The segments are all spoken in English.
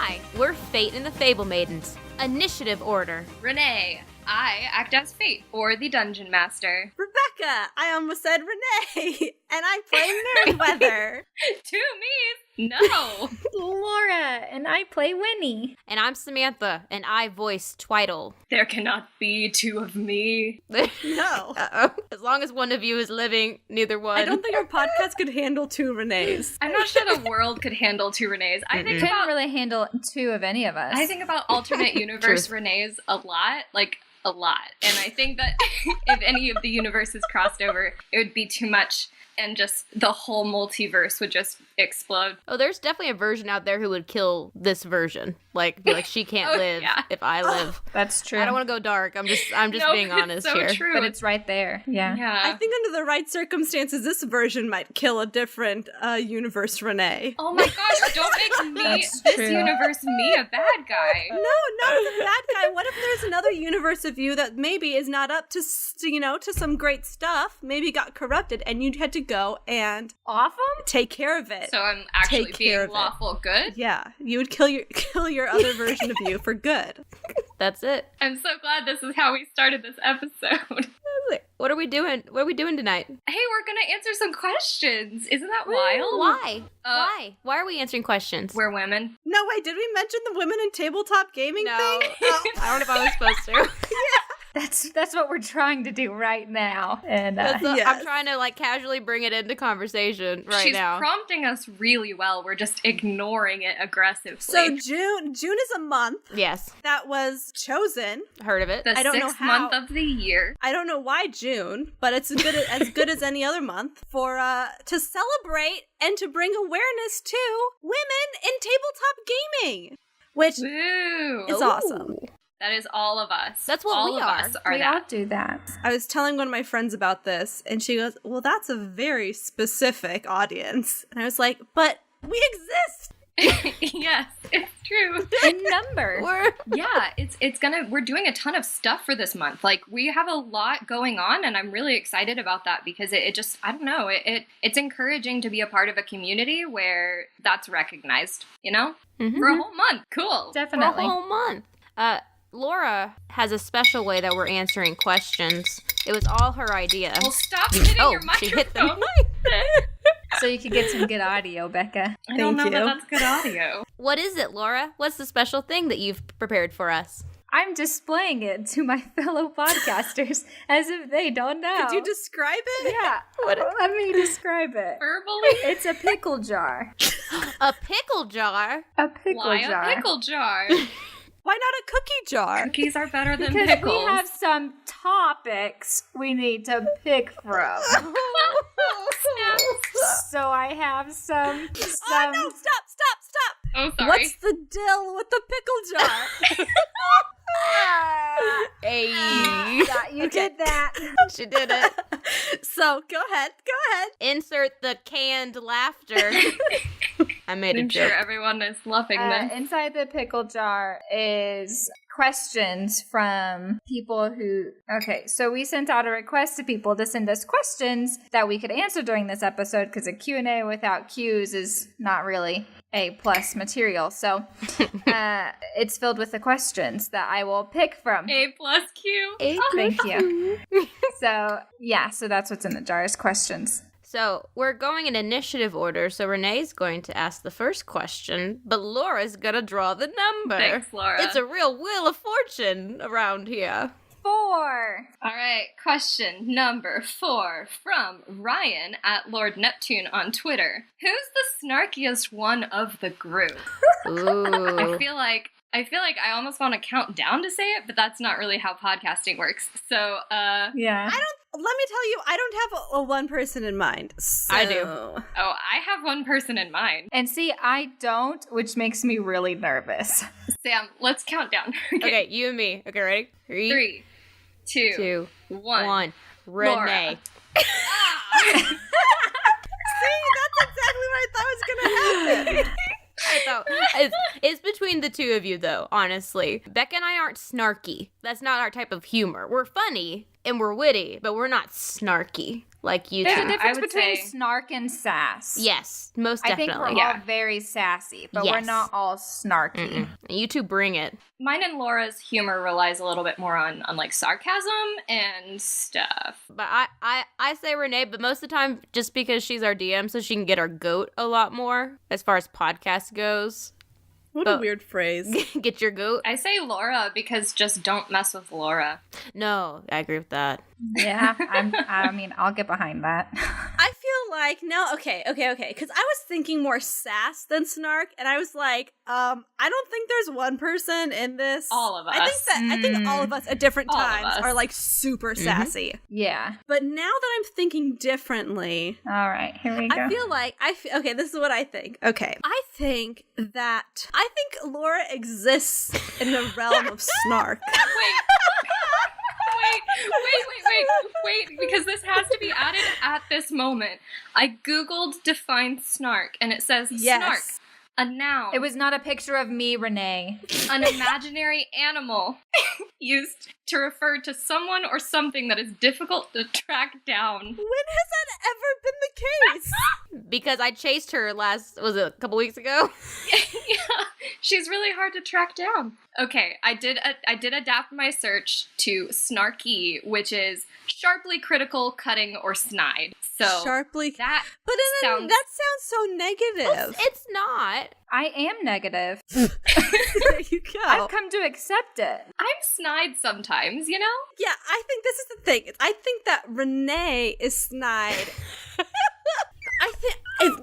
Hi, we're Fate and the Fablemaidens. Initiative order. Renee, I act as Fate, or the Dungeon Master. Rebecca, I almost said Renee, and I play Nerdweather. Two me's? No. Laura, and I play Winnie. And I'm Samantha, and I voice Twiddle. There cannot be two of me. No. Uh-oh. As long as one of you is living, neither one. I don't think our podcast could handle two Renees. I'm not sure the world could handle two Renees. I think Couldn't about really handle two of any of us. I think about alternate universe Renees a lot, a lot. And I think that if any of the universes crossed over, it would be too much, and just the whole multiverse would just explode. Oh, there's definitely a version out there who would kill this version. Be like, she can't live if I live. That's true. I don't want to go dark. I'm just No, being honest it's so here. True. But it's right there. Yeah. I think under the right circumstances, this version might kill a different universe Renee. Oh my gosh, don't make me, That's this true. universe, me a bad guy. No, not as a bad guy. What if there's another universe of you that maybe is not up to, to some great stuff, maybe got corrupted, and you had to go and Off them? take care of it. So I'm actually Take care of being it. lawful good? Yeah, you would kill your other version of you for good. That's it. I'm so glad this is how we started this episode. What are we doing? What are we doing tonight? Hey, we're gonna answer some questions. Isn't that wild? Why? Why? Why are we answering questions? We're women. No, wait, did we mention the women in tabletop gaming No. thing? Oh. I don't know if I was supposed to. That's what we're trying to do right now. And Yes. I'm trying to casually bring it into conversation right She's now. prompting us really well. We're just ignoring it aggressively. So June is a month Yes, that was chosen. heard of it. the I don't know 6th how. month of the year. I don't know why June, but it's as good as any other month for to celebrate and to bring awareness to women in tabletop gaming, which Woo! is awesome. That is all of us. That's what all we of are. us are we all that. do that. I was telling one of my friends about this, and she goes, "Well, that's a very specific audience," and I was like, "But we exist." Yes, it's true. In number. Yeah, we're doing a ton of stuff for this month. We have a lot going on, and I'm really excited about that because it just, I don't know, it's encouraging to be a part of a community where that's recognized, Mhm. For a whole month. Cool. Definitely. For a whole month. Laura has a special way that we're answering questions. It was all her idea. Well, stop hitting your she microphone. hit them. So you could get some good audio, Becca. I don't know Thank that you. that's good audio. What is it, Laura? What's the special thing that you've prepared for us? I'm displaying it to my fellow podcasters as if they don't know. Could you describe it? Yeah. Let me describe it. Verbally? It's a pickle jar. A pickle jar? A pickle Why jar. a pickle jar? Why not a cookie jar? Cookies are better than Because pickles. we have some topics we need to pick from. So I have some. Oh no! Stop! Oh, sorry. What's the deal with the pickle jar? Hey. You did that. She did it. So go ahead. Insert the canned laughter. I made a I'm sure joke. everyone is loving this. Inside the pickle jar is questions from people who... Okay, so we sent out a request to people to send us questions that we could answer during this episode because a Q&A without Q's is not really A+ material. So it's filled with the questions that I will pick from. A plus Q. Thank you. So that's what's in the jar is questions. So we're going in initiative order, so Renee's going to ask the first question, but Laura's gonna draw the number. Thanks, Laura. It's a real wheel of fortune around here. 4. All right, question number 4 from Ryan at Lord Neptune on Twitter. Who's the snarkiest one of the group? Ooh. I feel like I almost want to count down to say it, but that's not really how podcasting works. So, Yeah. Let me tell you, I don't have a one person in mind. So. I do. I have one person in mind. And see, I don't, which makes me really nervous. Sam, let's count down. Okay, you and me. Okay, ready? 3, 2, 2, 1. 1. Renee. See, that's exactly what I thought was gonna happen. I thought it's between the two of you, though, honestly. Becca and I aren't snarky. That's not our type of humor. We're funny and we're witty, but we're not snarky. like you There's a two. difference I would between say- snark and sass. Yes, most I definitely. think we're all very sassy, but we're Yes. not all snarky. Mm-mm. You two bring it. Mine and Laura's humor relies a little bit more on like sarcasm and stuff. But I say Renee, but most of the time just because she's our DM, so she can get our goat a lot more as far as podcast goes. What a weird phrase. Get your goat. I say Laura because just don't mess with Laura. No, I agree with that. Yeah, I mean, I'll get behind that. I feel like no, okay, because I was thinking more sass than snark, and I was like, I don't think there's one person in this. All of us. I think all of us at different All of times us. are like super sassy. Yeah. But now that I'm thinking differently, All right, here we go. I feel like okay, this is what I think. Okay, I think Laura exists in the realm of snark. Wait, because this has to be added at this moment. I Googled define snark, and it says Yes. snark, a noun. It was not a picture of me, Renee. an imaginary animal used to refer to someone or something that is difficult to track down. When has that ever been the case? Because I chased her was it a couple weeks ago? Yeah, she's really hard to track down. Okay, I did adapt my search to snarky, which is sharply critical, cutting, or snide. So Sharply. that But then sounds- that sounds so negative. It's not. I am negative. There you go. I've come to accept it. I'm snide sometimes, you know? Yeah, I think this is the thing. I think that Renee is snide. I think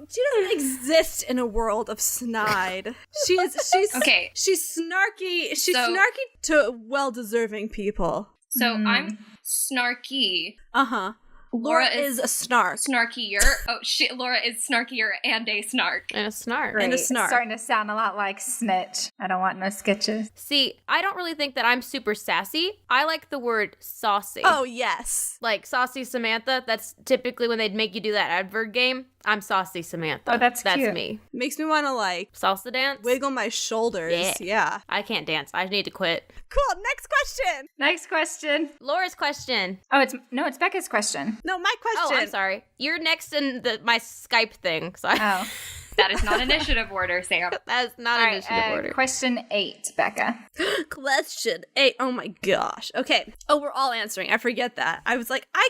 she doesn't exist in a world of snide. She's Okay. She's snarky. She's So- snarky to well-deserving people. So I'm snarky. Uh-huh. Laura Laura is is a snark. Snarkier. Oh shit, Laura is snarkier and a snark. And a snark. And a Great. snark. Starting to sound a lot like snitch. I don't want no sketches. See, I don't really think that I'm super sassy. I like the word saucy. Oh, yes. Like Saucy Samantha, that's typically when they'd make you do that adverb game. I'm Saucy Samantha. Oh, that's cute. me. Makes me want to, like, Salsa dance? wiggle my shoulders. Yeah. I can't dance. I need to quit. Cool. Next question. Next question. Laura's question. Oh, it's Becca's question. No, my Oh, question. I'm sorry. You're next in my Skype thing. So Oh. That is not initiative order, Sam. that's not All initiative right, order. question 8, Becca. Question 8. Oh my gosh. Okay. Oh, we're all answering. I forget that. I was like, I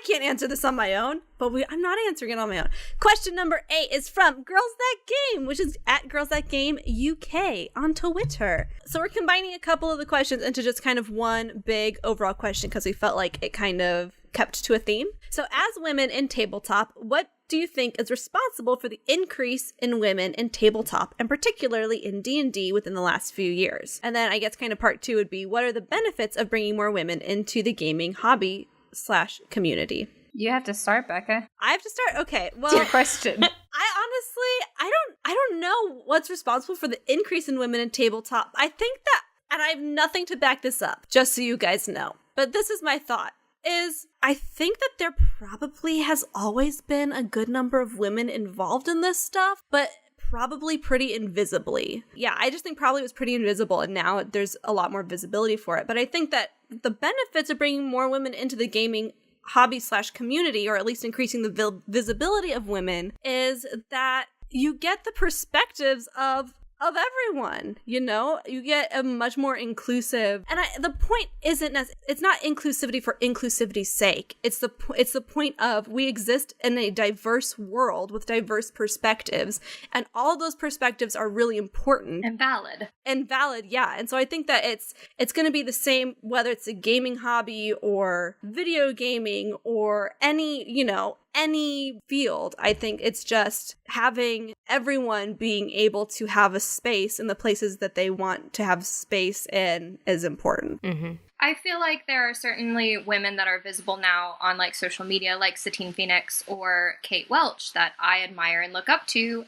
can't answer this on my own, but I'm not answering it on my own. Question number 8 is from Girls That Game, which is at Girls That Game UK on Twitter. So we're combining a couple of the questions into just kind of one big overall question because we felt like it kind of kept to a theme. So as women in tabletop, what do you think is responsible for the increase in women in tabletop and particularly in D&D within the last few years? And then I guess kind of part 2 would be, what are the benefits of bringing more women into the gaming hobby / community? You have to start, Becca. I have to start. Okay. It's Well, your question. I don't know what's responsible for the increase in women in tabletop. I think that, and I have nothing to back this up, just so you guys know. But this is my thought. I think that there probably has always been a good number of women involved in this stuff, but probably pretty invisibly. Yeah, I just think probably it was pretty invisible, and now there's a lot more visibility for it. But I think that the benefits of bringing more women into the gaming hobby / community, or at least increasing the visibility of women, is that you get the perspectives of everyone, you know? You get a much more inclusive, and the point isn't it's not inclusivity for inclusivity's sake. It's the point of we exist in a diverse world with diverse perspectives, and all of those perspectives are really important And valid. and valid. Yeah. And so I think that it's going to be the same whether it's a gaming hobby or video gaming or any field. I think it's just having everyone being able to have a space in the places that they want to have space in is important. Mm-hmm. I feel like there are certainly women that are visible now on like social media, like Satine Phoenix or Kate Welch, that I admire and look up to.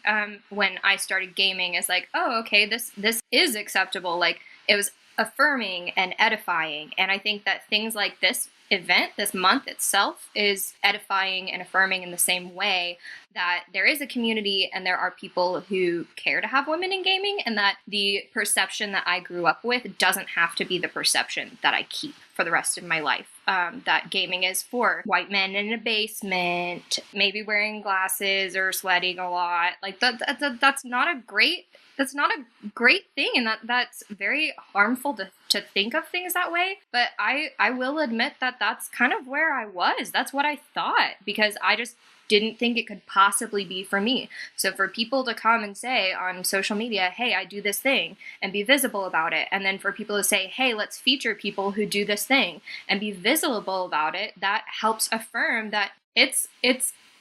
When I started gaming, is like, oh, okay, this is acceptable. Like, it was affirming and edifying. And I think that things like this event, this month itself, is edifying and affirming in the same way that there is a community and there are people who care to have women in gaming, and that the perception that I grew up with doesn't have to be the perception that I keep for the rest of my life. That gaming is for white men in a basement, maybe wearing glasses or sweating a lot. Like that's not a great thing, and that's very harmful to think of things that way. But I will admit that that's kind of where I was. That's what I thought, because I just didn't think it could possibly be for me. So for people to come and say on social media, hey, I do this thing, and be visible about it, and then for people to say, hey, let's feature people who do this thing and be visible about it, that helps affirm that it's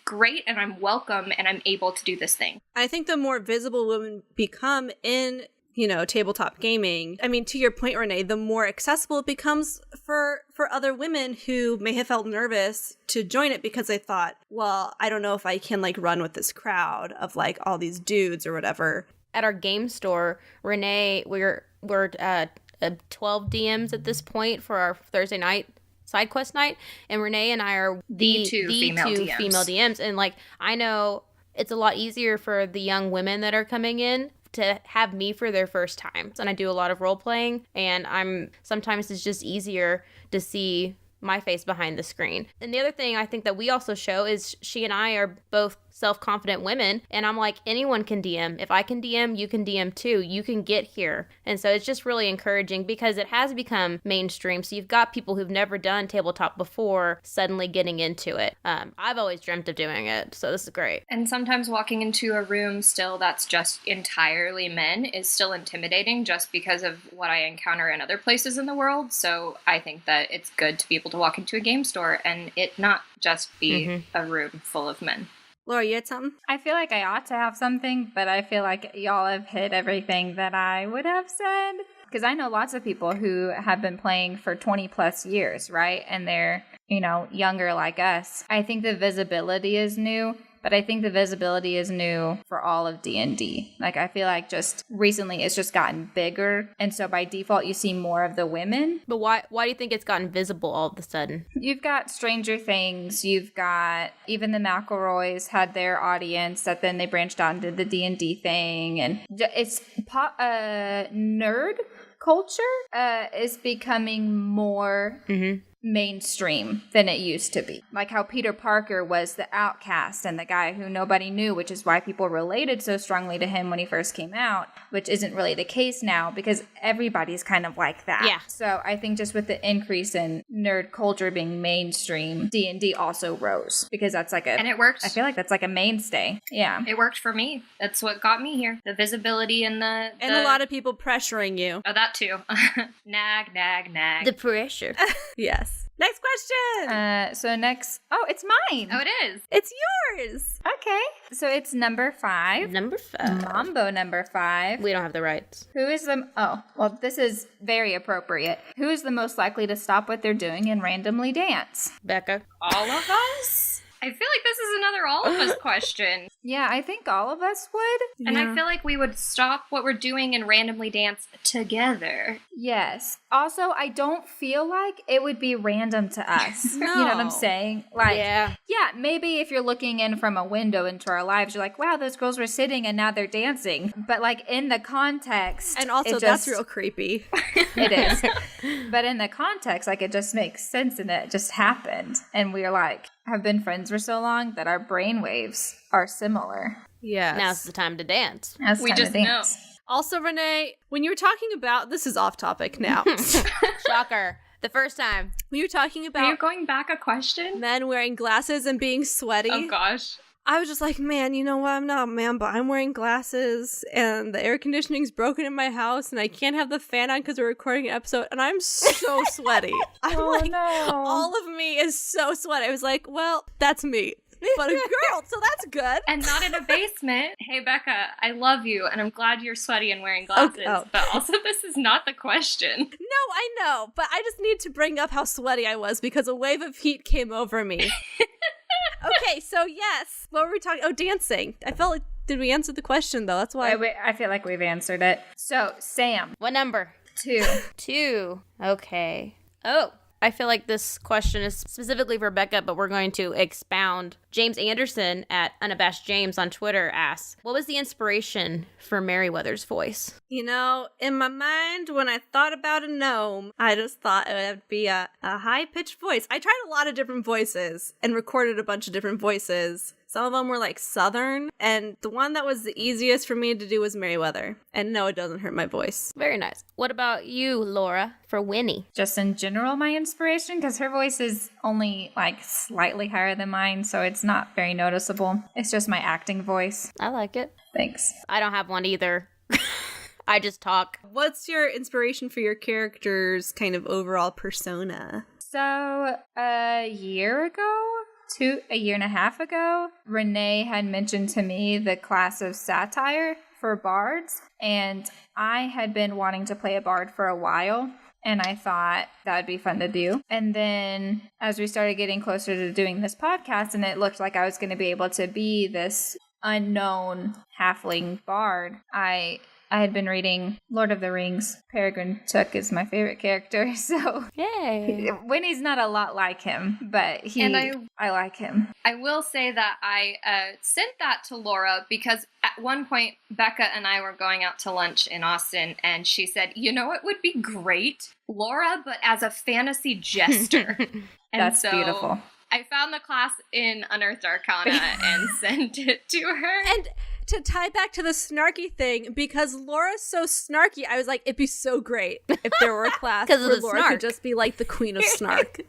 great and I'm welcome and I'm able to do this thing. I think the more visible women become in, tabletop gaming, I mean, to your point, Renee, the more accessible it becomes for other women who may have felt nervous to join it because they thought, well, I don't know if I can run with this crowd of all these dudes or whatever. At our game store, Renee, we're 12 DMs at this point for our Thursday night side quest night, and Renee and I are the two female DMs. And I know it's a lot easier for the young women that are coming in to have me for their first time. And I do a lot of role playing, and sometimes it's just easier to see my face behind the screen. And the other thing I think that we also show is she and I are both self-confident women, and I'm like, anyone can DM. If I can DM, you can DM too. You can get here. And so it's just really encouraging because it has become mainstream. So you've got people who've never done tabletop before suddenly getting into it. I've always dreamt of doing it, so this is great. And sometimes walking into a room still that's just entirely men is still intimidating just because of what I encounter in other places in the world. So I think that it's good to be able to walk into a game store and it not just be a room full of men. Laura, you had something? I feel like I ought to have something, but I feel like y'all have hit everything that I would have said. Because I know lots of people who have been playing for 20 plus years, right? And they're, younger like us. I think the visibility is new, but I think the visibility is new for all of D&D. I feel like just recently it's just gotten bigger. And so by default, you see more of the women. But why do you think it's gotten visible all of a sudden? You've got Stranger Things. You've got even the McElroys had their audience that then they branched out into the D&D thing. And it's nerd culture is becoming more mainstream than it used to be. Like how Peter Parker was the outcast and the guy who nobody knew, which is why people related so strongly to him when he first came out, which isn't really the case now because everybody's kind of like that. Yeah. So I think just with the increase in nerd culture being mainstream, D&D also rose because that's and it worked. I feel like that's a mainstay. Yeah. It worked for me. That's what got me here. The visibility and and a lot of people pressuring you. Oh, that too. Nag. The pressure. Yes. Next question. So next, it's mine. Oh, it is. It's yours. Okay. So it's number 5. Mambo number 5. We don't have the rights. This is very appropriate. Who is the most likely to stop what they're doing and randomly dance? Becca. All of us? I feel like this is another all of us question. Yeah, I think all of us would. And I feel like we would stop what we're doing and randomly dance together. Yes. Also, I don't feel like it would be random to us. No. You know what I'm saying? Yeah, maybe if you're looking in from a window into our lives, you're like, wow, those girls were sitting and now they're dancing. But in the context... And also, that's real creepy. It is. But in the context, it just makes sense and it just happened. And we're have been friends for so long that our brainwaves are similar. Yeah. Now's the time to dance. We just know. Also, Renee, when you were talking about, this is off topic now. Shocker. The first time. When you were talking about... Are you going back a question? Men wearing glasses and being sweaty. Oh, gosh. I was just like, man, you know what? I'm not a man, but I'm wearing glasses and the air conditioning's broken in my house and I can't have the fan on because we're recording an episode and I'm so sweaty. I'm all of me is so sweaty. I was like, well, that's me. But a girl, so that's good. And not in a basement. Hey, Becca, I love you, and I'm glad you're sweaty and wearing glasses. But also, this is not the question. No, I know, but I just need to bring up how sweaty I was because a wave of heat came over me. Okay, so yes. What were we talking? Oh, dancing. I felt like, did we answer the question, though? That's why. I feel like we've answered it. So, Sam. What number? 2. 2. Okay. Oh, I feel like this question is specifically for Becca, but we're going to expound. James Anderson at Unabashed James on Twitter asks, what was the inspiration for Merryweather's voice? You know, in my mind, when I thought about a gnome, I just thought it would be a high-pitched voice. I tried a lot of different voices and recorded a bunch of different voices. Some of them were like Southern, and the one that was the easiest for me to do was Merryweather. And no, it doesn't hurt my voice. Very nice. What about you, Laura, for Winnie? Just in general, my inspiration, because her voice is only like slightly higher than mine, so it's not very noticeable. It's just my acting voice. I like it. Thanks. I don't have one either. I just talk. What's your inspiration for your character's kind of overall persona? So, a year and a half ago, Renee had mentioned to me the class of satire for bards, and I had been wanting to play a bard for a while, and I thought that would be fun to do. And then as we started getting closer to doing this podcast, and it looked like I was going to be able to be this unknown halfling bard, I had been reading Lord of the Rings. Peregrine Took is my favorite character, so yay. Winnie's not a lot like him, but I like him. I will say that I sent that to Laura because at one point Becca and I were going out to lunch in Austin, and she said, you know, it would be great, Laura, but as a fantasy jester. That's beautiful. I found the class in Unearthed Arcana and sent it to her. And to tie back to the snarky thing, because Laura's so snarky, I was like, it'd be so great if there were a class where Laura could just be like the queen of snark.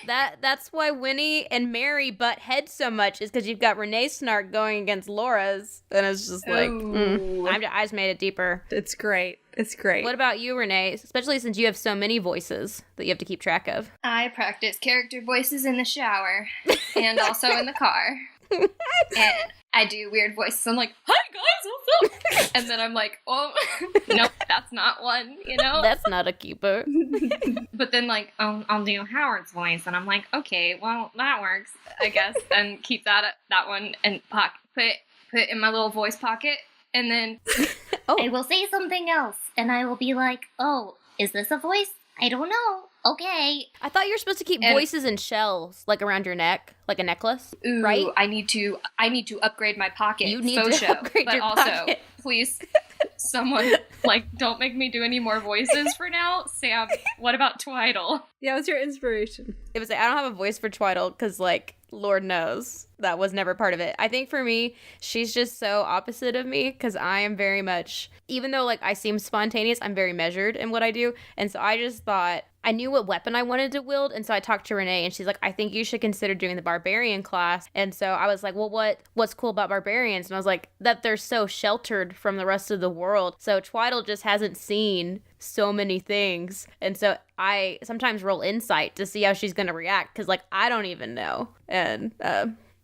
That's why Winnie and Mary butt heads so much, is because you've got Renee's snark going against Laura's, and it's just like, I just made it deeper. It's great. It's great. What about you, Renee? Especially since you have so many voices that you have to keep track of. I practice character voices in the shower and also in the car. And I do weird voices. I'm like, hi guys, what's up? And then I'm like, oh, nope, that's not one, you know? That's not a keeper. But then like, I'll do Howard's voice, and I'm like, okay, well, that works, I guess. And keep that one and put it in my little voice pocket. And then I will say something else, and I will be like, oh, is this a voice? I don't know. Okay. I thought you were supposed to keep voices in shells, like around your neck, like a necklace, right? I need to upgrade my pocket. You need to upgrade your pocket. Please, someone, don't make me do any more voices for now. Sam, what about Twiddle? Yeah, what's your inspiration? It was, I don't have a voice for Twiddle because, Lord knows that was never part of it. I think for me, she's just so opposite of me because I am very much, even though I seem spontaneous, I'm very measured in what I do. And so I just thought, I knew what weapon I wanted to wield. And so I talked to Renee, and she's like, I think you should consider doing the barbarian class. And so I was like, well, what's cool about barbarians? And I was like, that they're so sheltered from the rest of the world. So Twiddle just hasn't seen so many things. And so I sometimes roll insight to see how she's going to react because I don't even know. And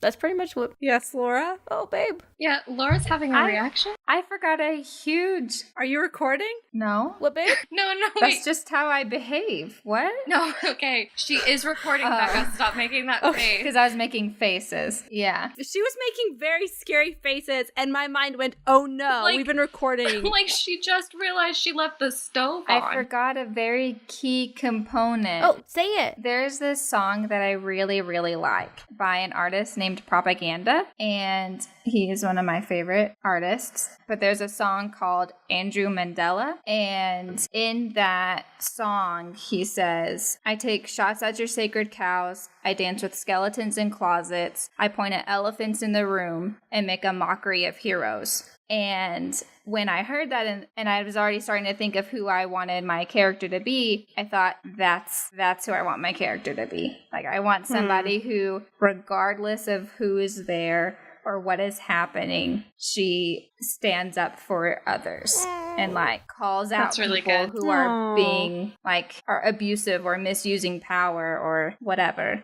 that's pretty much what... Yes, Laura? Oh, babe. Yeah, Laura's having a reaction. I forgot a huge... Are you recording? No. What, babe? No, That's wait. just how I behave. What? No, okay. She is recording, Becca. Stop making that face. Because I was making faces. Yeah. She was making very scary faces, and my mind went, oh no, we've been recording. She just realized she left the stove on. I forgot a very key component. Oh, say it. There's this song that I really, really like by an artist named Propaganda, and he is one of my favorite artists. But there's a song called Andrew Mandela, and in that song he says, I take shots at your sacred cows, I dance with skeletons in closets, I point at elephants in the room and make a mockery of heroes. And when I heard that and I was already starting to think of who I wanted my character to be, I thought that's who I want my character to be. I want somebody who, regardless of who is there or what is happening, she stands up for others and calls out people who are being are abusive or misusing power or whatever.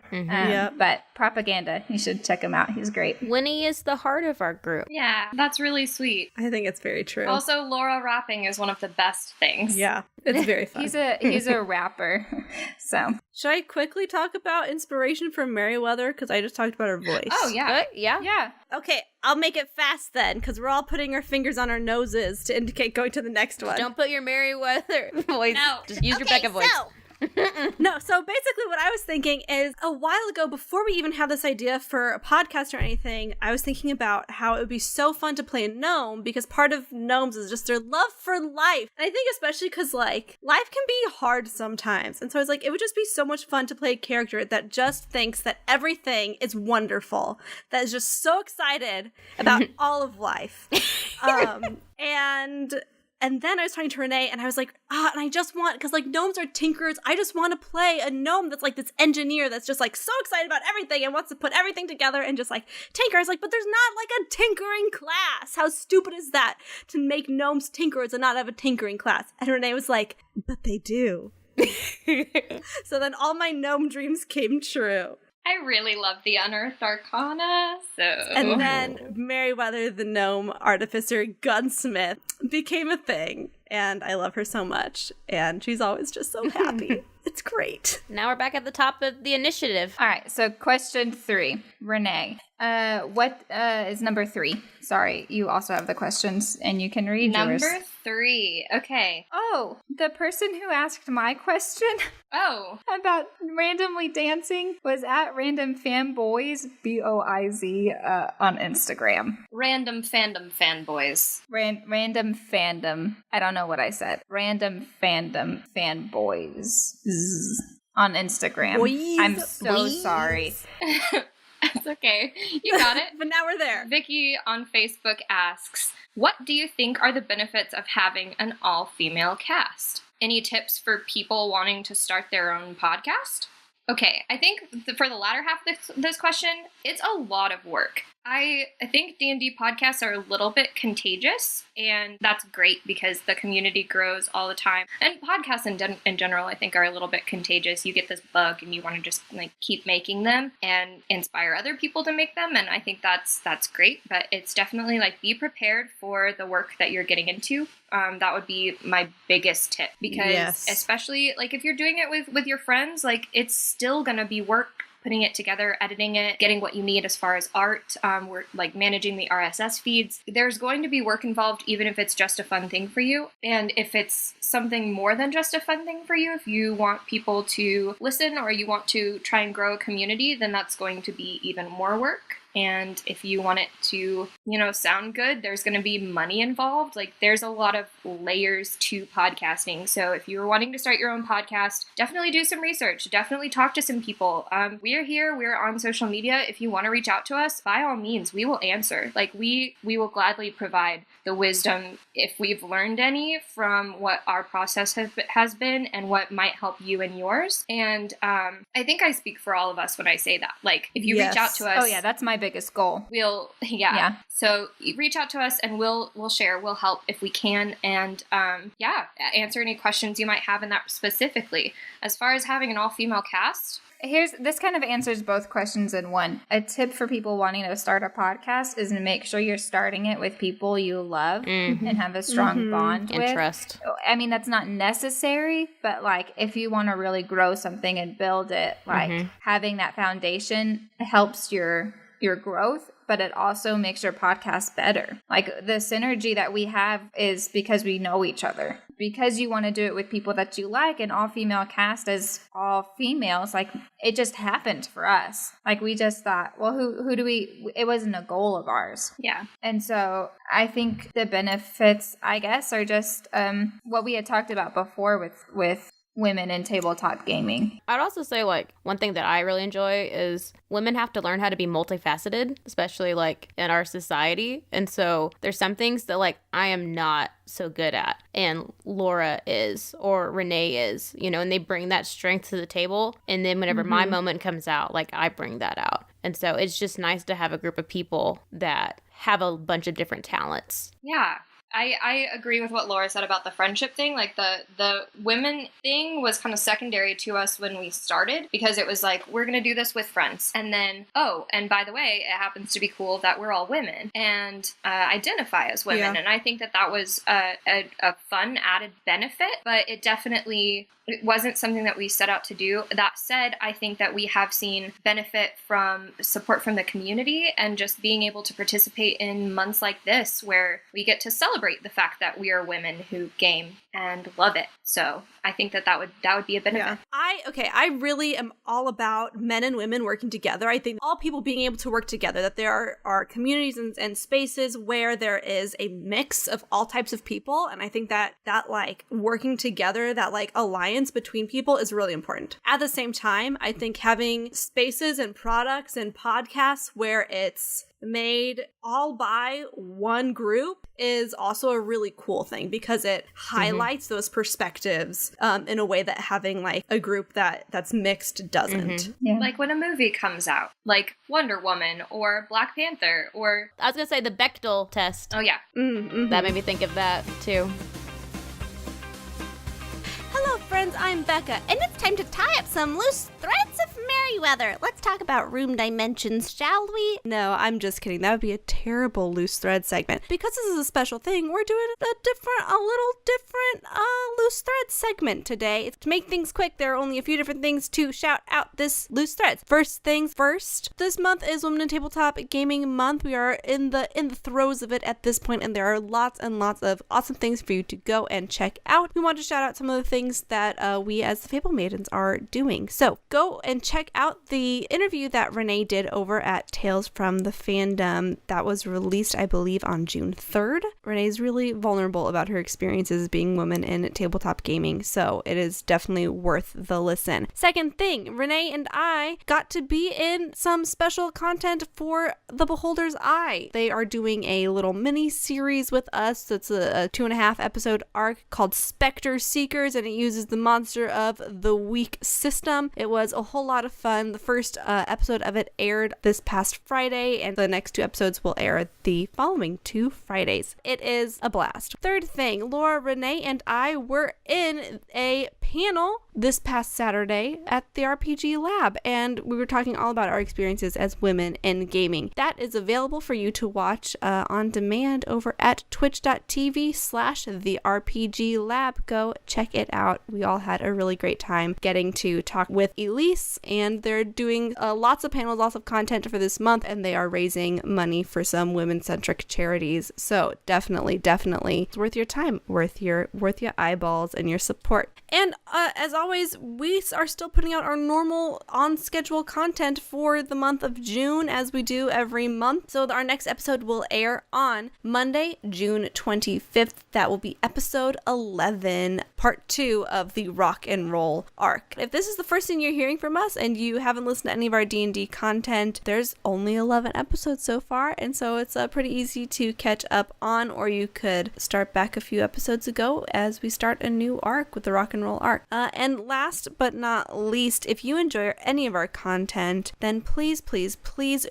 But Propaganda, you should check him out. He's great. Winnie is the heart of our group. Yeah, that's really sweet. I think it's very true. Also, Laura rapping is one of the best things. Yeah, it's very fun. He's a rapper. So Should I quickly talk about inspiration from Merriweather? Because I just talked about her voice. Oh, yeah. Yeah. Okay, I'll make it fast then, because we're all putting our fingers on our noses to indicate going to the next one. Don't put your Merriweather voice. No. Just use your Becca voice. No, so basically what I was thinking is a while ago, before we even had this idea for a podcast or anything, I was thinking about how it would be so fun to play a gnome, because part of gnomes is just their love for life. And I think especially because, like, life can be hard sometimes. And so I was like, it would just be so much fun to play a character that just thinks that everything is wonderful, that is just so excited about all of life. And then I was talking to Renee, and I was like, and I just want, because, like, gnomes are tinkerers. I just want to play a gnome that's, like, this engineer that's just, like, so excited about everything and wants to put everything together and just, like, tinker. I was like, but there's not, like, a tinkering class. How stupid is that to make gnomes tinkerers and not have a tinkering class? And Renee was like, but they do. So then all my gnome dreams came true. I really love the Unearthed Arcana, so... And then Merriweather, the gnome artificer gunsmith, became a thing. And I love her so much. And she's always just so happy. It's great. Now we're back at the top of the initiative. All right, so question 3. Renee, what is number 3? Sorry, you also have the questions, and you can read yours. Number 3, okay. Oh, the person who asked my question about randomly dancing was at Random Fanboys, BOIZ, on Instagram. Random fandom fanboys. Random fandom. I don't know what I said. Random fandom fanboys on Instagram. Boys, I'm so sorry. It's okay. You got it. But now we're there. Vicky on Facebook asks, what do you think are the benefits of having an all-female cast? Any tips for people wanting to start their own podcast? Okay, I think for the latter half of this question, it's a lot of work. I think D&D podcasts are a little bit contagious, and that's great because the community grows all the time. And podcasts in general, I think, are a little bit contagious. You get this bug and you want to just like keep making them and inspire other people to make them, and I think that's great. But it's definitely like be prepared for the work that you're getting into. That would be my biggest tip, because especially like if you're doing it with your friends, like it's still gonna be work. Putting it together, editing it, getting what you need as far as art, we're like managing the RSS feeds. There's going to be work involved, even if it's just a fun thing for you. And if it's something more than just a fun thing for you, if you want people to listen or you want to try and grow a community, then that's going to be even more work. And if you want it to, sound good, there's going to be money involved. Like there's a lot of layers to podcasting. So if you're wanting to start your own podcast, definitely do some research. Definitely talk to some people. We're here. We're on social media. If you want to reach out to us, by all means, we will answer. Like we will gladly provide the wisdom if we've learned any from what our process has been and what might help you and yours. And I think I speak for all of us when I say that. Like if you reach out to us. Oh yeah, that's my biggest goal. Yeah. So reach out to us and we'll share, we'll help if we can. And answer any questions you might have in that specifically. As far as having an all-female cast, this kind of answers both questions in one. A tip for people wanting to start a podcast is to make sure you're starting it with people you love and have a strong bond with. And trust. I mean, that's not necessary, but like if you want to really grow something and build it, like having that foundation helps your growth, but it also makes your podcast better. Like the synergy that we have is because we know each other. Because you want to do it with people that you like, an all-female cast as all females, like it just happened for us. Like we just thought, well, who do we, it wasn't a goal of ours. Yeah. And so I think the benefits, I guess, are just what we had talked about before with women in tabletop gaming. I'd also say like one thing that I really enjoy is women have to learn how to be multifaceted, especially like in our society. And so there's some things that like I am not so good at and Laura is or Renee is, and they bring that strength to the table. And then whenever my moment comes out, like I bring that out. And so it's just nice to have a group of people that have a bunch of different talents. Yeah. I agree with what Laura said about the friendship thing. Like the women thing was kind of secondary to us when we started, because it was like, we're going to do this with friends. And then, oh, and by the way, it happens to be cool that we're all women and identify as women. Yeah. And I think that was a fun added benefit, but it wasn't something that we set out to do. That said, I think that we have seen benefit from support from the community and just being able to participate in months like this where we get to celebrate the fact that we are women who game and love it. So I think that would be a benefit. Yeah. I really am all about men and women working together. I think all people being able to work together, that there are communities and spaces where there is a mix of all types of people. And I think that like working together, that like alliance between people is really important. At the same time, I think having spaces and products and podcasts where it's made all by one group is also a really cool thing, because it highlights those perspectives in a way that having like a group that's mixed doesn't. Yeah. Like when a movie comes out, like Wonder Woman or Black Panther, or I was gonna say the Bechdel test. Oh yeah. That made me think of that too. Hello friends, I'm Becca, and it's time to tie up some loose threads of Merryweather. Let's talk about room dimensions, shall we? No, I'm just kidding. That would be a terrible loose thread segment. Because this is a special thing, we're doing a little different loose thread segment today. To make things quick, there are only a few different things to shout out this loose threads. First things first, this month is Women in Tabletop Gaming Month. We are in the throes of it at this point, and there are lots and lots of awesome things for you to go and check out. We want to shout out some of the things that we as the Fablemaidens are doing. So go and check out the interview that Renee did over at Tales from the Fandom that was released, I believe, on June 3rd. Renee's really vulnerable about her experiences being women in tabletop gaming, so it is definitely worth the listen. Second thing, Renee and I got to be in some special content for The Beholder's Eye. They are doing a little mini series with us. It's a 2.5 episode arc called Spectre Seekers, and it uses the Monster of the Week system. It was a whole lot of fun. The first episode of it aired this past Friday, and the next 2 episodes will air the following 2 Fridays. It is a blast. Third thing, Laura, Renee, and I were in a panel this past Saturday at the RPG Lab, and we were talking all about our experiences as women in gaming. That is available for you to watch on demand over at twitch.tv/therpglab. Go check it out. We all had a really great time getting to talk with Elise, and they're doing lots of panels, lots of content for this month, and they are raising money for some women-centric charities. So definitely it's worth your time, worth your eyeballs and your support. And as always, we are still putting out our normal on-schedule content for the month of June, as we do every month. So our next episode will air on Monday, June 25th. That will be episode 11, part 2 of the rock and roll arc. If this is the first thing you're hearing from us and you haven't listened to any of our D&D content, there's only 11 episodes so far, and so it's pretty easy to catch up on, or you could start back a few episodes ago as we start a new arc with the rock and roll arc. And last but not least, if you enjoy any of our content, then please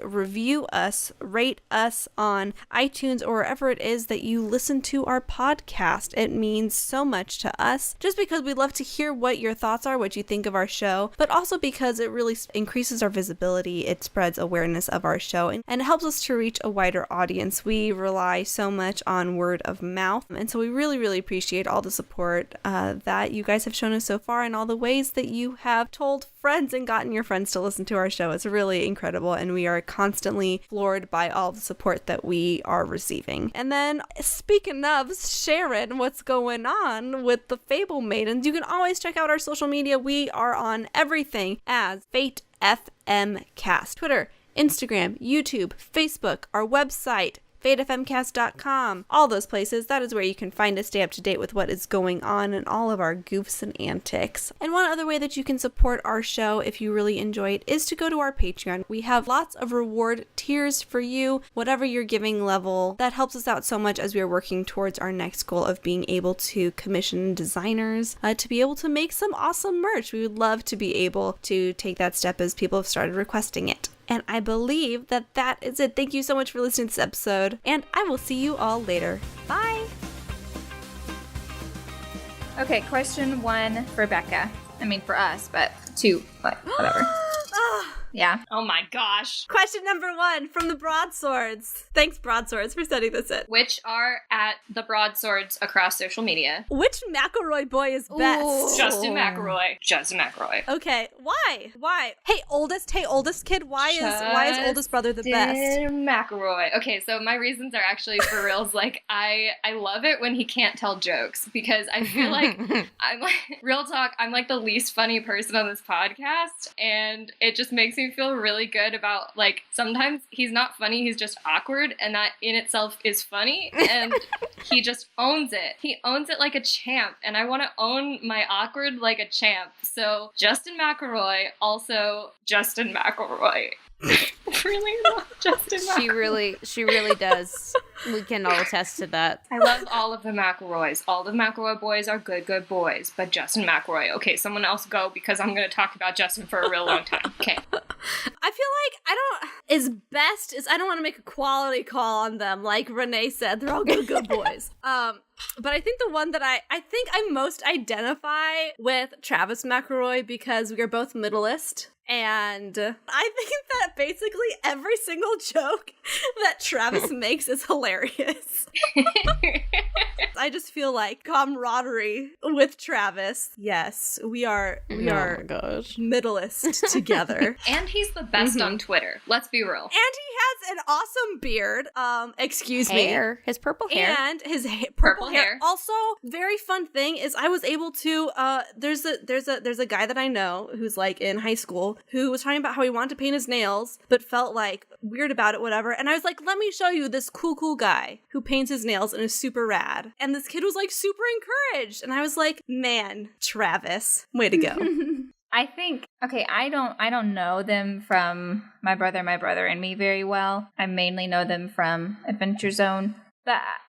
review us, rate us on iTunes or wherever it is that you listen to our podcast. It means so much to us, just because we love to hear what your thoughts are, what you think of our show, but also because it really increases our visibility, it spreads awareness of our show, and it helps us to reach a wider audience. We rely so much on word of mouth, and so we really appreciate all the support that you guys have shown us so far, and all the ways that you have told friends and gotten your friends to listen to our show. It's really incredible, and we are constantly floored by all the support that we are receiving. And then, speaking of sharing what's going on with the Fablemaidens, you can always check out our social media. We are on everything as FateFMCast. Twitter, Instagram, YouTube, Facebook, our website, FateFMCast.com, all those places. That is where you can find us, stay up to date with what is going on and all of our goofs and antics. And one other way that you can support our show if you really enjoy it is to go to our Patreon. We have lots of reward tiers for you, whatever your giving level. That helps us out so much as we are working towards our next goal of being able to commission designers to be able to make some awesome merch. We would love to be able to take that step as people have started requesting it. And I believe that is it. Thank you so much for listening to this episode, and I will see you all later. Bye! Okay, question 1 for Becca. I mean, for us, but 2, but whatever. Yeah. Oh my gosh. Question number 1 from the Broadswords. Thanks, Broadswords, for setting this in. Which are at the Broadswords across social media. Which McElroy boy is best? Ooh. Justin McElroy. Justin McElroy. Okay, why? Hey, oldest kid, why is oldest brother the best? Justin McElroy. Okay, so my reasons are actually for reals. Like, I love it when he can't tell jokes because I feel like I'm like, real talk, I'm like the least funny person on this podcast, and it just makes me feel really good about, like, sometimes he's not funny, he's just awkward, and that in itself is funny, and he just owns it. He owns it like a champ, and I want to own my awkward like a champ. So Justin McElroy, also Justin McElroy. Really love Justin McElroy. She really does. We can all attest to that. I love all of the McElroys. All the McElroy boys are good boys, but Justin McElroy. Okay, someone else go because I'm going to talk about Justin for a real long time. Okay. I feel like I don't want to make a quality call on them. Like Renee said, they're all good boys. But I think the one that I think I most identify with Travis McElroy because we are both middleist. And I think that basically every single joke that Travis makes is hilarious. I just feel like camaraderie with Travis. Yes, we are middleist together. And he's the best on Twitter. Let's be real. And he has an awesome beard. Excuse hair. me. His purple hair. And his purple hair. Also, very fun thing is I was able to there's a guy that I know who's like in high school who was talking about how he wanted to paint his nails but felt like weird about it, whatever. And I was like, let me show you this cool guy who paints his nails and is super rad. And this kid was like super encouraged. And I was like, man, Travis, way to go. I think, okay, I don't know them from my brother and me very well. I mainly know them from Adventure Zone.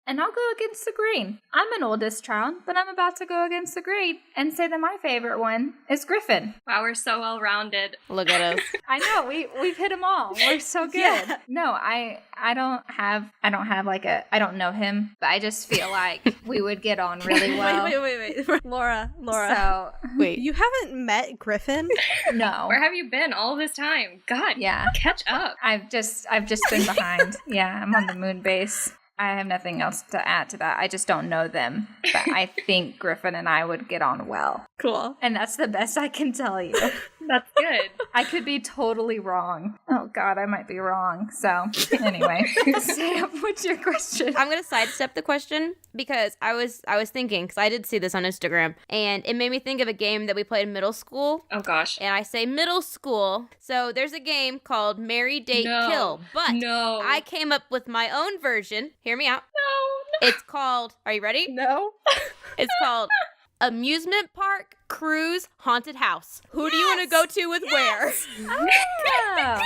And I'll go against the grain. I'm an oldest child, but I'm about to go against the grain and say that my favorite one is Griffin. Wow, we're so well-rounded. Look at us. I know, we've hit them all. We're so good. Yeah. No, I don't know him, but I just feel like we would get on really well. Wait. Laura. So, wait, you haven't met Griffin? No. Where have you been all this time? God, yeah. Catch up. I've just been behind. Yeah, I'm on the moon base. I have nothing else to add to that. I just don't know them. But I think Griffin and I would get on well. Cool. And that's the best I can tell you. That's good. I could be totally wrong. Oh, God, I might be wrong. So, anyway. Sam, what's your question? I'm going to sidestep the question because I was thinking, because I did see this on Instagram, and it made me think of a game that we played in middle school. Oh, gosh. And I say middle school. So there's a game called Marry, Date, Kill. But I came up with my own version. Hear me out. No. It's called, are you ready? No. It's called Amusement Park, Cruise, Haunted House. Who do you want to go to with where? Oh,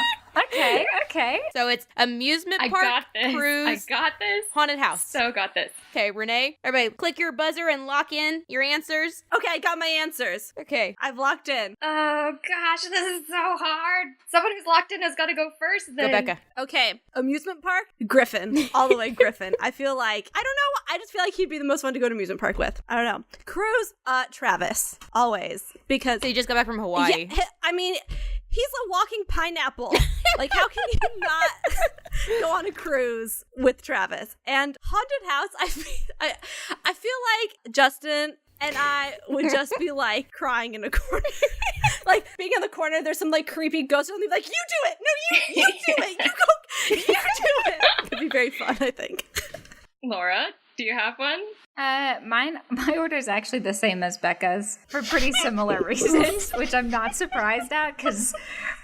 okay. So it's Amusement Park, Cruise, I got this. Haunted House. So got this. Okay, Renee, everybody click your buzzer and lock in your answers. Okay, I got my answers. Okay. I've locked in. Oh, gosh, this is so hard. Someone who's locked in has got to go first then. Go, Becca. Okay, amusement park, Griffin. All the way Griffin. I feel like, I don't know, I just feel like he'd be the most fun to go to amusement park with. I don't know. Cruise, Travis. Always. Because... So you just got back from Hawaii. Yeah, I mean... He's a walking pineapple. Like, how can you not go on a cruise with Travis? And Haunted House, I feel like Justin and I would just be, like, crying in a corner. Like, being in the corner, there's some, like, creepy ghost, and they'd be like, you do it! No, you do it! You do it! It'd be very fun, I think. Laura, do you have one? My order is actually the same as Becca's for pretty similar reasons, which I'm not surprised at because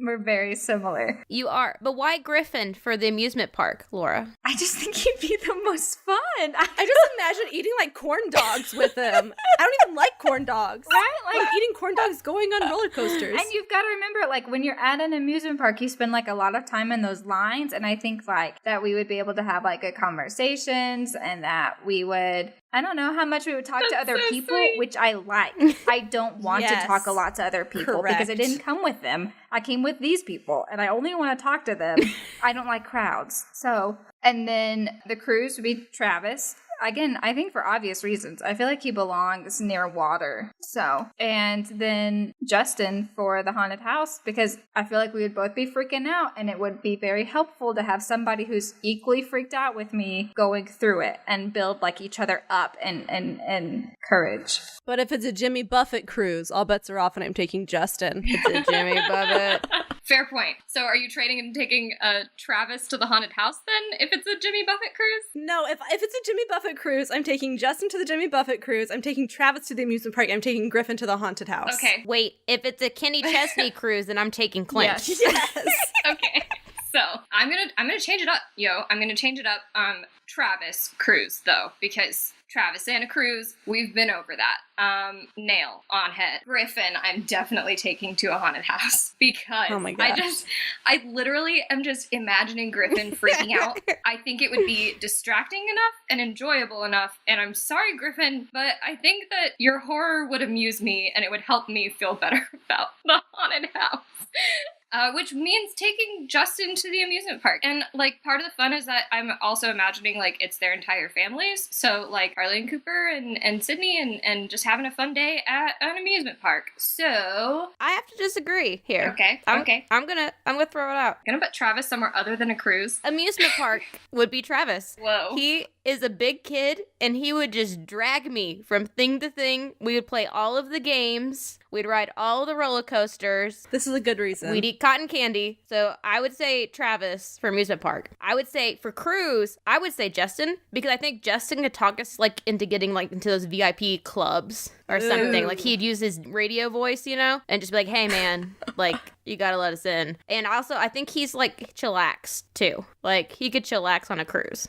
we're very similar. You are, but why Griffin for the amusement park, Laura? I just think he'd be the most fun. I just imagine eating like corn dogs with him. I don't even like corn dogs. Right? Like eating corn dogs going on roller coasters. And you've got to remember, like when you're at an amusement park, you spend like a lot of time in those lines, and I think like that we would be able to have like good conversations, and that we would. I don't know how much we would talk to other people, sweet. Which I like. I don't want to talk a lot to other people because I didn't come with them. I came with these people, and I only want to talk to them. I don't like crowds. So, and then the cruise would be Travis. again, I think for obvious reasons. I feel like he belongs near water. So, and then Justin for the haunted house, because I feel like we would both be freaking out, and it would be very helpful to have somebody who's equally freaked out with me going through it and build like each other up and courage. But if it's a Jimmy Buffett cruise, all bets are off, and I'm taking Justin. It's a Jimmy Buffett. Fair point. So are you trading and taking Travis to the haunted house then, if it's a Jimmy Buffett cruise? No, if it's a Jimmy Buffett cruise, I'm taking Justin to the Jimmy Buffett cruise. I'm taking Travis to the amusement park. I'm taking Griffin to the haunted house. Okay. Wait, if it's a Kenny Chesney cruise, then I'm taking Clint. Yes. Okay. So I'm gonna change it up, yo. I'm gonna change it up. Travis cruise though, because Travis Santa Cruz, we've been over that. Nail on head. Griffin, I'm definitely taking to a haunted house because oh my gosh. I literally am just imagining Griffin freaking out. I think it would be distracting enough and enjoyable enough. And I'm sorry, Griffin, but I think that your horror would amuse me and it would help me feel better about the haunted house. Which means taking Justin to the amusement park. And, like, part of the fun is that I'm also imagining, like, it's their entire families. So, like, Harley and Cooper and Sydney and just having a fun day at an amusement park. So... I have to disagree here. Okay, I'm gonna throw it out. Gonna put Travis somewhere other than a cruise. Amusement park would be Travis. Whoa. He is a big kid, and he would just drag me from thing to thing. We would play all of the games. We'd ride all the roller coasters. This is a good reason. We'd eat cotton candy. So I would say Travis for amusement park. I would say for cruise, I would say Justin, because I think Justin could talk us like into getting like into those VIP clubs or something. Like he'd use his radio voice, you know, and just be like, hey man, like you gotta let us in. And also I think he's like chillax too. Like he could chillax on a cruise.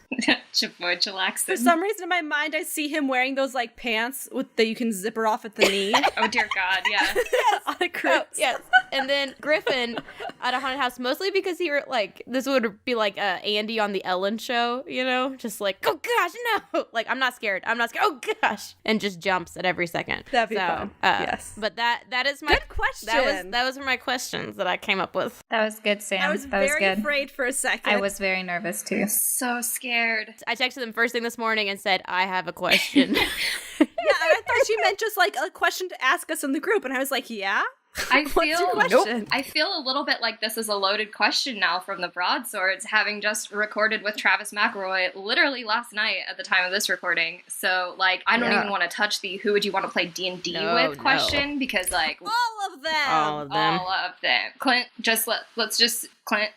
Boy, chillax. For some reason in my mind, I see him wearing those like pants that you can zipper off at the knee. Oh dear God, yeah. Yes. On a cruise. Oh, yes. And then Griffin at a haunted house, mostly because he were like, this would be like Andy on the Ellen show, you know, just like, oh gosh, no, like I'm not scared, oh gosh, and just jumps at every second. That'd be fun. Yes. But that is my good question. That was my questions that I came up with. That was good, Sam. I was very afraid for a second. I was very nervous too. So scared. I texted them first thing this morning and said, I have a question. Yeah, I thought she meant just like a question to ask us in the group, and I was like, yeah? I What's your question? I feel a little bit like this is a loaded question now from the Broadswords, having just recorded with Travis McElroy literally last night at the time of this recording. So, like, I don't even want to touch the who would you want to play D&D with question, because, like... All of them! All of them. All of them. Clint, let's just... Clint.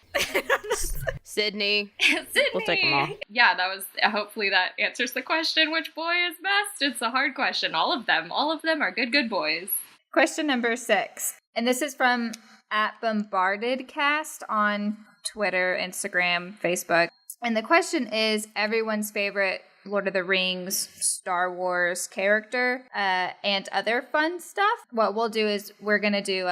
Sydney. Sydney! We'll take them all. Yeah, that was... Hopefully that answers the question, which boy is best? It's a hard question. All of them are good boys. Question number 6. And this is from @BombardedCast on Twitter, Instagram, Facebook. And the question is everyone's favorite Lord of the Rings, Star Wars character, and other fun stuff. What we'll do is we're going to do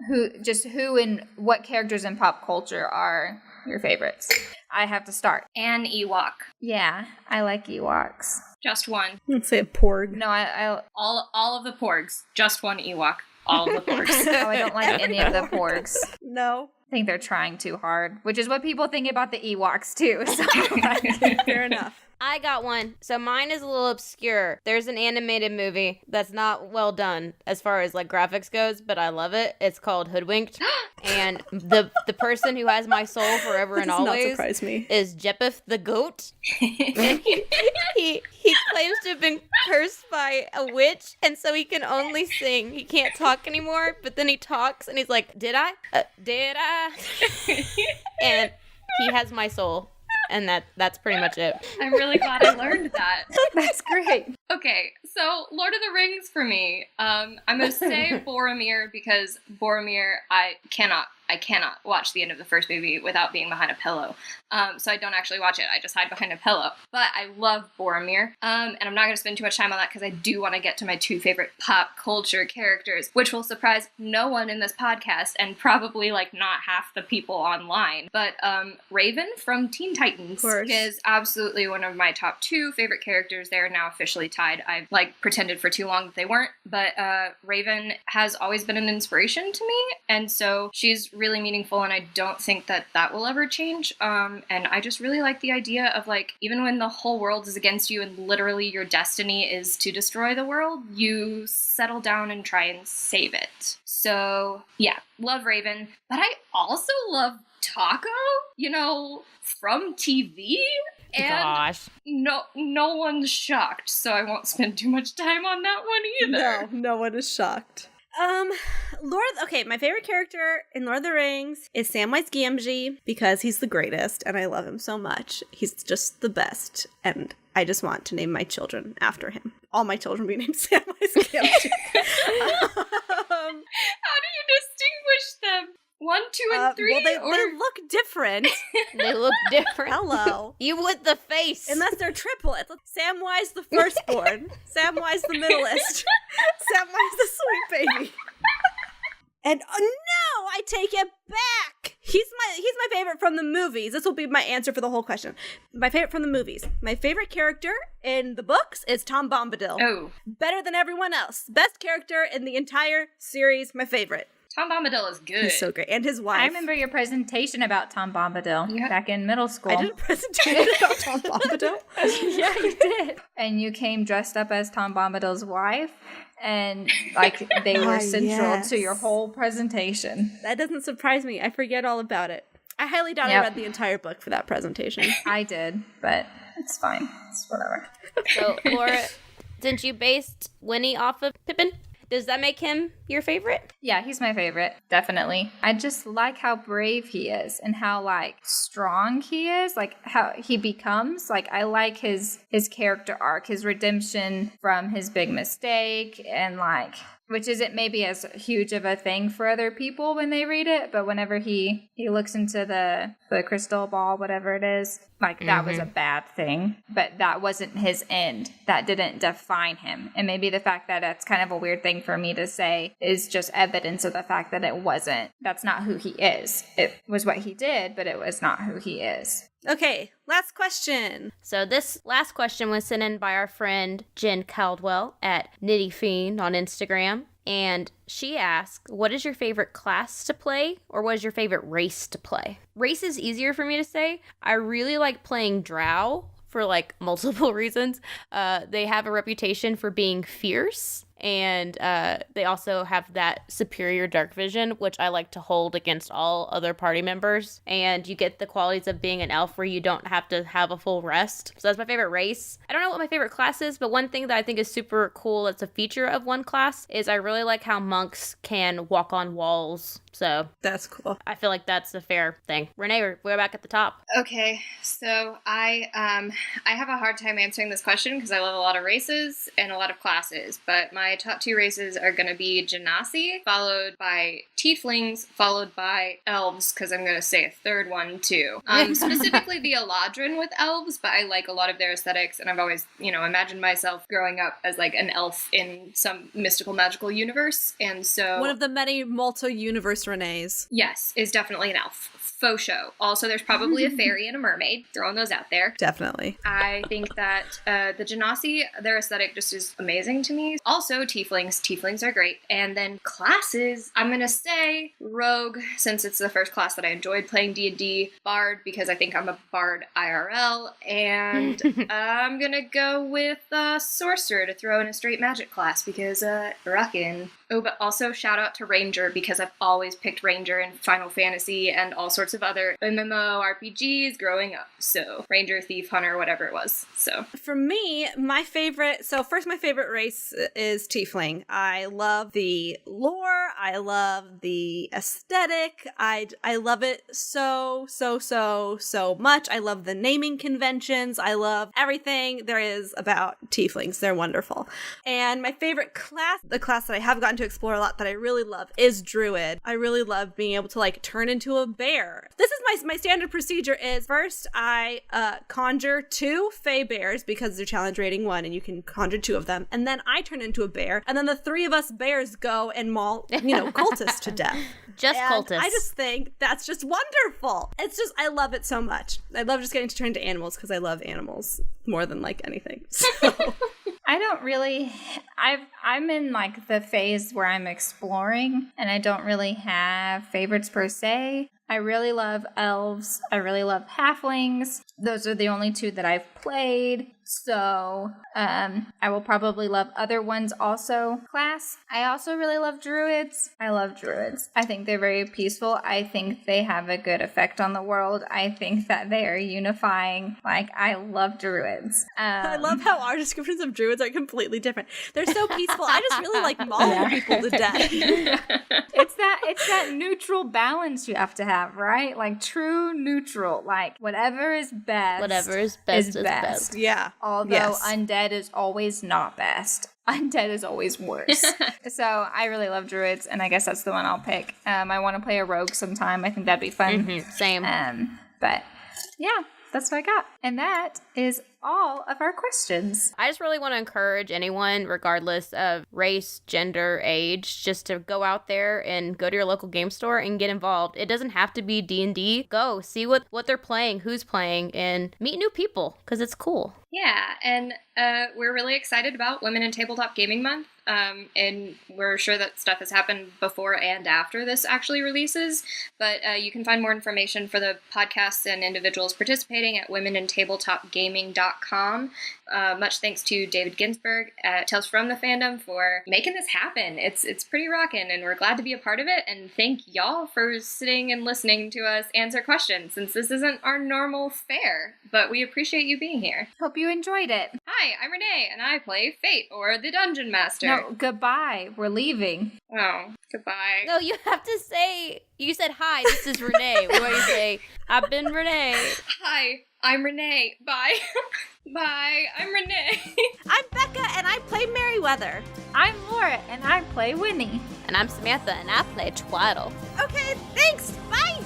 who and what characters in pop culture are your favorites. I have to start. An Ewok. Yeah, I like Ewoks. Just one. Let's say a porg. No, I all of the porgs. Just one Ewok. All of the porgs. Oh, I don't like any of the porgs. No. I think they're trying too hard, which is what people think about the Ewoks too. So Fair enough. I got one. So mine is a little obscure. There's an animated movie that's not well done as far as like graphics goes, but I love it. It's called Hoodwinked. And the person who has my soul forever and always is Jeppeth the goat. And he claims to have been cursed by a witch, and so he can only sing. He can't talk anymore, but then he talks and he's like, did I? Did I? And he has my soul. And that's pretty much it. I'm really glad I learned that. that's great. Okay, so Lord of the Rings for me. I'm going to say Boromir, because Boromir, I cannot watch the end of the first movie without being behind a pillow. So I don't actually watch it. I just hide behind a pillow. But I love Boromir. And I'm not going to spend too much time on that because I do want to get to my 2 favorite pop culture characters, which will surprise no one in this podcast and probably like not half the people online. But Raven from Teen Titans is absolutely one of my top 2 favorite characters. They're now officially Tide. I've like pretended for too long that they weren't, but Raven has always been an inspiration to me, and so she's really meaningful, and I don't think that will ever change. And I just really like the idea of like, even when the whole world is against you and literally your destiny is to destroy the world, you settle down and try and save it. So yeah, love Raven, but I also love Taco, from TV. And gosh, no one's shocked, so I won't spend too much time on that one either. No one is shocked. My favorite character in Lord of the Rings is Samwise Gamgee because he's the greatest and I love him so much. He's just the best, and I just want to name my children after him. All my children be named Samwise Gamgee. How do you distinguish them? 1, 2, and 3? Well, they look different. They look different. Hello. You with the face. Unless they're triplets. Samwise the firstborn. Samwise the middleest. Samwise the sweet baby. And no, I take it back. He's my favorite from the movies. This will be my answer for the whole question. My favorite from the movies. My favorite character in the books is Tom Bombadil. Oh. Better than everyone else. Best character in the entire series. My favorite. Tom Bombadil is good. He's so great. And his wife. I remember your presentation about Tom Bombadil back in middle school. I did a presentation about Tom Bombadil. Yeah, you did. And you came dressed up as Tom Bombadil's wife, and like they were central to your whole presentation. That doesn't surprise me. I forget all about it. I highly doubt I read the entire book for that presentation. I did, but it's fine. It's whatever. So, Laura, since you based Winnie off of Pippin, does that make him your favorite? Yeah, he's my favorite, definitely. I just like how brave he is and how, like, strong he is, like, how he becomes. Like, I like his character arc, his redemption from his big mistake, and, like, which isn't maybe as huge of a thing for other people when they read it, but whenever he looks into the crystal ball, whatever it is, like, that was a bad thing, but that wasn't his end. That didn't define him. And maybe the fact that that's kind of a weird thing for me to say is just evidence of the fact that it wasn't. That's not who he is. It was what he did, but it was not who he is. Okay, last question. So this last question was sent in by our friend Jen Caldwell at Nitty Fiend on Instagram. And she asked, what is your favorite class to play, or what is your favorite race to play? Race is easier for me to say. I really like playing Drow for like multiple reasons. They have a reputation for being fierce. And they also have that superior dark vision, which I like to hold against all other party members. And you get the qualities of being an elf where you don't have to have a full rest. So that's my favorite race. I don't know what my favorite class is, but one thing that I think is super cool that's a feature of one class is I really like how monks can walk on walls. So that's cool. I feel like that's a fair thing. Renee, we're back at the top. Okay, so I have a hard time answering this question because I love a lot of races and a lot of classes, but my top 2 races are going to be Genasi, followed by Tieflings, followed by Elves, because I'm going to say a third one too. Specifically the Eladrin with Elves, but I like a lot of their aesthetics, and I've always, imagined myself growing up as like an elf in some mystical magical universe, and so... One of the many multi-universe Renees. Yes, is definitely an elf. Faux show. Also, there's probably a fairy and a mermaid. Throwing those out there. Definitely. I think that the Genasi, their aesthetic just is amazing to me. Also, Tieflings. Tieflings are great. And then classes, I'm going to say Rogue, since it's the first class that I enjoyed playing D&D. Bard, because I think I'm a Bard IRL. And I'm going to go with Sorcerer to throw in a straight magic class, because rockin'. Oh, but also shout out to Ranger, because I've always picked Ranger in Final Fantasy and all sorts of other MMORPGs growing up. So Ranger, Thief, Hunter, whatever it was. So for me, my favorite race is Tiefling. I love the lore. I love the aesthetic. I love it so much. I love the naming conventions. I love everything there is about Tieflings. They're wonderful. And my favorite class, the class that I have gotten to explore a lot that I really love, is Druid. I really love being able to like turn into a bear. This is my standard procedure is first I conjure 2 Fey bears because they're challenge rating 1 and you can conjure 2 of them, and then I turn into a bear, and then the 3 of us bears go and maul cultists to death. Cultists. I just think that's just wonderful. It's just, I love it so much. I love just getting to turn into animals because I love animals more than like anything. So I don't really, I'm in like the phase where I'm exploring and I don't really have favorites per se. I really love elves. I really love halflings. Those are the only two that I've played. So I will probably love other ones also. Class. I also really love druids. I love druids. I think they're very peaceful. I think they have a good effect on the world. I think that they are unifying. Like, I love druids. I love how our descriptions of druids are completely different. They're so peaceful. I just really like mauling people to death. It's that neutral balance you have to have, right? Like true neutral. Like whatever is best. Whatever is best is best. Yeah. Although undead is always not best. Undead is always worse. So I really love druids, and I guess that's the one I'll pick. I want to play a rogue sometime. I think that'd be fun. Mm-hmm. Same. But yeah, that's what I got. And that is all of our questions. I just really want to encourage anyone, regardless of race, gender, age, just to go out there and go to your local game store and get involved. It doesn't have to be D&D. Go see what they're playing, who's playing, and meet new people, because it's cool. Yeah, and we're really excited about Women in Tabletop Gaming Month, and we're sure that stuff has happened before and after this actually releases, but you can find more information for the podcasts and individuals participating at womenintabletopgaming.com. Much thanks to David Ginsburg at Tales from the Fandom for making this happen. It's pretty rockin', and we're glad to be a part of it, and thank y'all for sitting and listening to us answer questions, since this isn't our normal fare, but we appreciate you being here. Hope you enjoyed it. Hi, I'm Renee, and I play Fate, or the Dungeon Master. No, goodbye. We're leaving. Oh, goodbye. No, you have to say, you said, hi, this is Renee. What do you say? I've been Renee. Hi, I'm Renee. Bye. Bye, I'm Renee. I'm Becca, and I play Merryweather. I'm Laura, and I play Winnie. And I'm Samantha, and I play Twaddle. Okay, thanks. Bye.